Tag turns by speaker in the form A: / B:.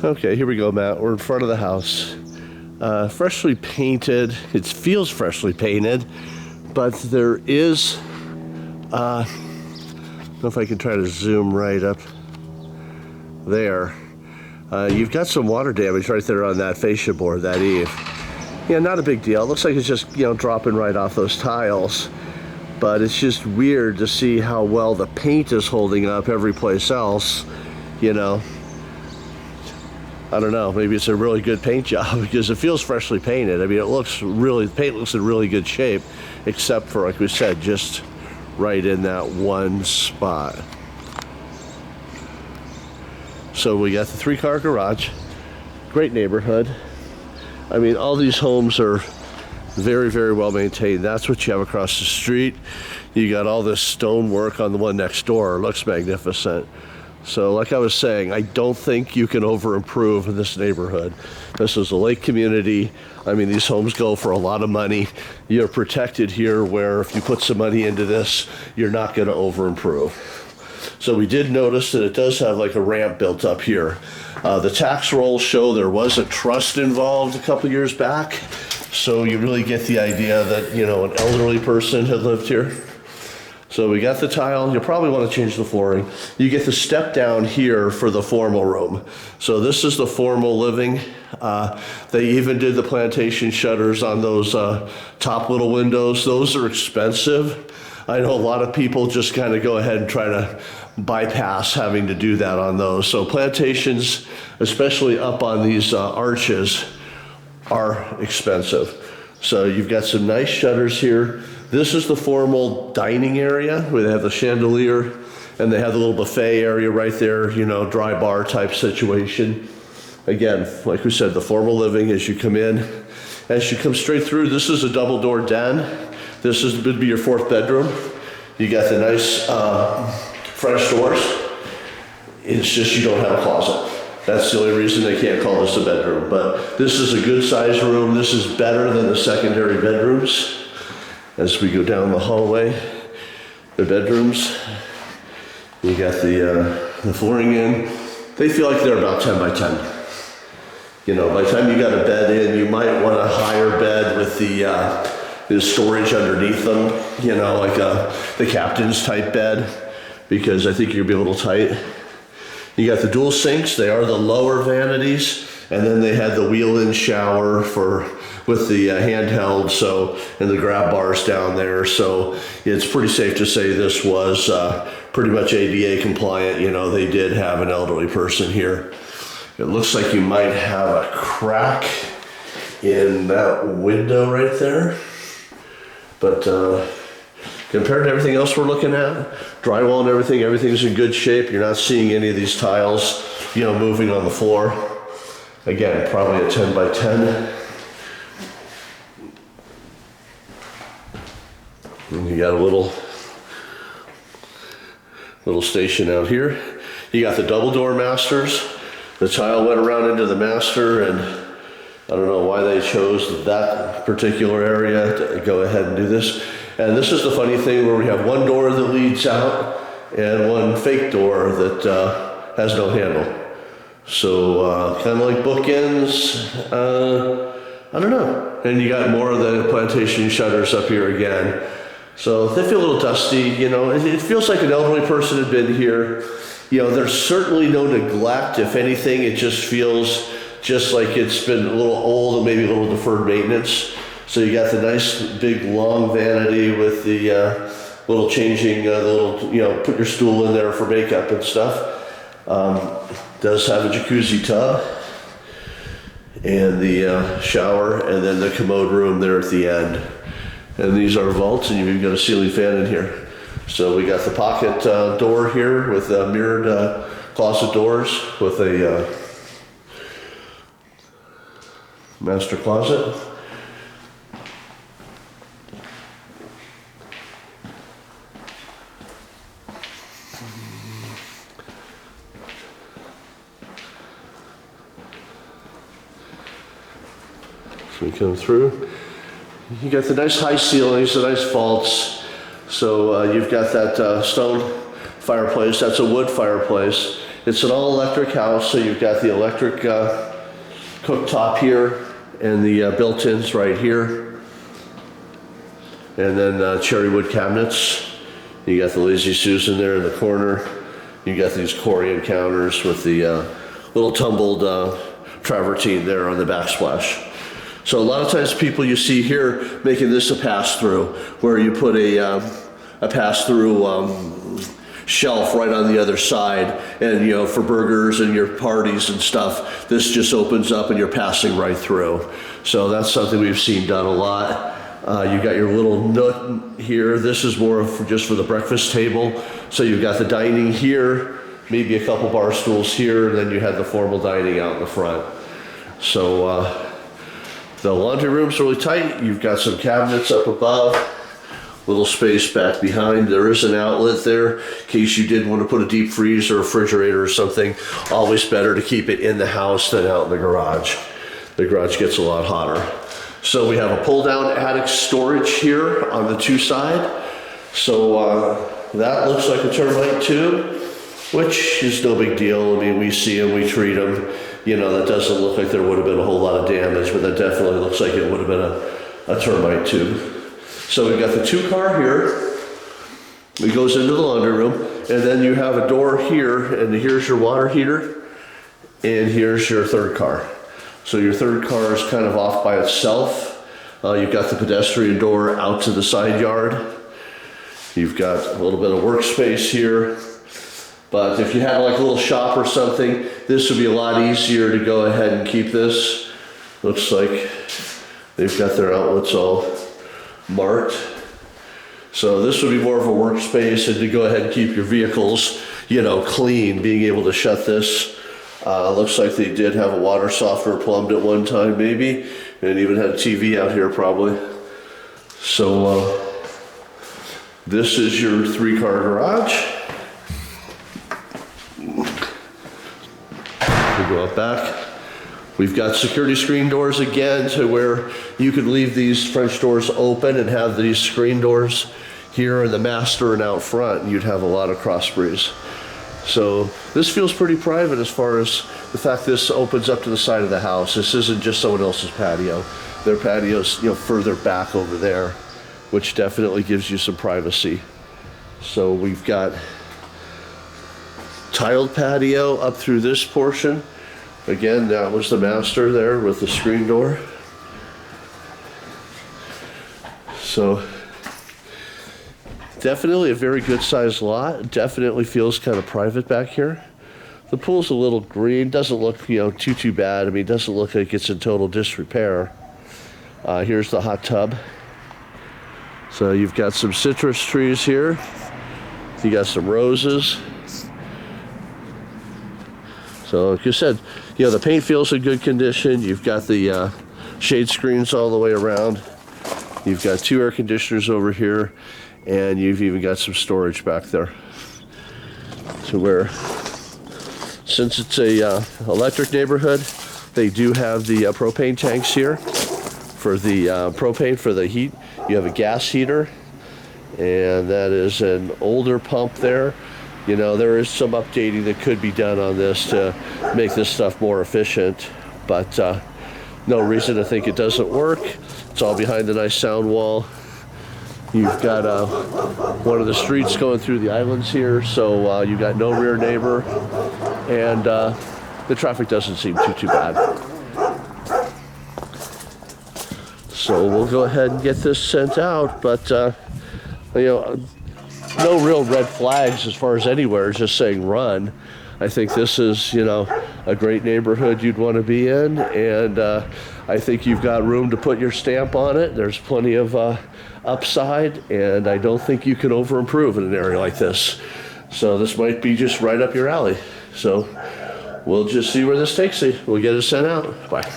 A: Okay, here we go, Matt. We're in front of the house. Freshly painted. It feels freshly painted, but there is, I don't know if I can try to zoom right up there. You've got some water damage right there on that fascia board, that eave. Yeah, not a big deal. It looks like it's just, dropping right off those tiles. But it's just weird to see how well the paint is holding up every place else, I don't know, maybe it's a really good paint job because it feels freshly painted. I mean, the paint looks in really good shape, except for, like we said, just right in that one spot. So we got the 3-car garage, great neighborhood. I mean, all these homes are very, very well maintained. That's what you have across the street. You got all this stonework on the one next door. It looks magnificent. So like I was saying, I don't think you can over-improve in this neighborhood. This is a lake community. I mean, these homes go for a lot of money. You're protected here where if you put some money into this, you're not going to over-improve. So we did notice that it does have like a ramp built up here. The tax rolls show there was a trust involved a couple years back. So you really get the idea that, an elderly person had lived here. So we got the tile. You'll probably want to change the flooring. You get the step down here for the formal room. So this is the formal living. They even did the plantation shutters on those top little windows. Those are expensive. I know a lot of people just kind of go ahead and try to bypass having to do that on those. So plantations, especially up on these arches, are expensive. So you've got some nice shutters here. This is the formal dining area where they have the chandelier and they have the little buffet area right there, dry bar type situation. Again, like we said, the formal living as you come in. As you come straight through, this is a double door den. This would be your 4th bedroom. You got the nice French doors. It's just you don't have a closet. That's the only reason they can't call this a bedroom. But this is a good sized room. This is better than the secondary bedrooms. As we go down the hallway, the bedrooms, you got the flooring in. They feel like they're about 10 by 10. By the time you got a bed in, you might want a higher bed with the storage underneath them, like the captain's type bed, because I think you'll be a little tight. You got the dual sinks. They are the lower vanities. And then they had the wheel-in shower with the handheld, and the grab bars down there. So it's pretty safe to say this was pretty much ADA compliant. They did have an elderly person here. It looks like you might have a crack in that window right there. But compared to everything else we're looking at, drywall and everything's in good shape. You're not seeing any of these tiles, moving on the floor. Again, probably a 10 by 10. And you got a little station out here. You got the double door masters. The tile went around into the master, and I don't know why they chose that particular area to go ahead and do this. And this is the funny thing where we have one door that leads out and one fake door that has no handle. So kind of like bookends, I don't know. And you got more of the plantation shutters up here again. So they feel a little dusty, it feels like an elderly person had been here. There's certainly no neglect. If anything, it just feels just like it's been a little old and maybe a little deferred maintenance. So you got the nice big long vanity with the little changing, put your stool in there for makeup and stuff. Does have a jacuzzi tub and the shower, and then the commode room there at the end. And these are vaults, and you've got a ceiling fan in here. So we got the pocket door here with mirrored closet doors with a master closet. So we come through. You got the nice high ceilings, the nice vaults. So you've got that stone fireplace. That's a wood fireplace. It's an all-electric house, so you've got the electric cooktop here and the built-ins right here. And then cherry wood cabinets. You got the Lazy Susan there in the corner. You got these Corian counters with the little tumbled travertine there on the backsplash. So a lot of times people you see here making this a pass-through, where you put a pass-through shelf right on the other side, and you know, for burgers and your parties and stuff, this just opens up and you're passing right through. So that's something we've seen done a lot. You got your little nook here. This is more of just for the breakfast table. So you've got the dining here, maybe a couple bar stools here, and then you have the formal dining out in the front. So the laundry room's really tight. You've got some cabinets up above, little space back behind. There is an outlet there in case you did want to put a deep freezer or refrigerator or something. Always better to keep it in the house than out in the garage. The garage gets a lot hotter. So we have a pull-down attic storage here on the two side. So that looks like a termite tube, which is no big deal. I mean, we see them, we treat them. You know, that doesn't look like there would have been a whole lot of damage, but that definitely looks like it would have been a termite tube. So we've got the 2-car here. It goes into the laundry room, and then you have a door here, and here's your water heater, and here's your 3rd car. So your 3rd car is kind of off by itself. You've got the pedestrian door out to the side yard. You've got a little bit of workspace here. But if you had like a little shop or something, this would be a lot easier to go ahead and keep this. Looks like they've got their outlets all marked. So this would be more of a workspace, and to go ahead and keep your vehicles, you know, clean, being able to shut this. Looks like they did have a water softener plumbed at one time maybe, and even had a TV out here probably. So this is your 3-car garage. We go up back. We've got security screen doors again, to where you could leave these French doors open and have these screen doors here in the master and out front, and you'd have a lot of cross breeze. So this feels pretty private as far as the fact this opens up to the side of the house. This isn't just someone else's patio. Their patio's, you know, further back over there, which definitely gives you some privacy. So we've got tiled patio up through this portion. Again, that was the master there with the screen door. So definitely a very good sized lot. Definitely feels kind of private back here. The pool's a little green. Doesn't look, you know, too bad. I mean, it doesn't look like it's in total disrepair. Here's the hot tub. So you've got some citrus trees here. You got some roses. So like you said, you know, the paint feels in good condition. You've got the shade screens all the way around. You've got 2 air conditioners over here, and you've even got some storage back there. To where, since it's a electric neighborhood, they do have the propane tanks here for the propane for the heat. You have a gas heater, and that is an older pump there. You know, there is some updating that could be done on this to make this stuff more efficient, but no reason to think it doesn't work. It's all behind the nice sound wall. You've got one of the streets going through the islands here, so you've got no rear neighbor, and the traffic doesn't seem too bad. So we'll go ahead and get this sent out, but you know, no real red flags as far as anywhere, just saying run. I think this is, you know, a great neighborhood you'd want to be in, and I think you've got room to put your stamp on it. There's plenty of upside, and I don't think you can over improve in an area like this. So this might be just right up your alley. So we'll just see where this takes you. We'll get it sent out. Bye.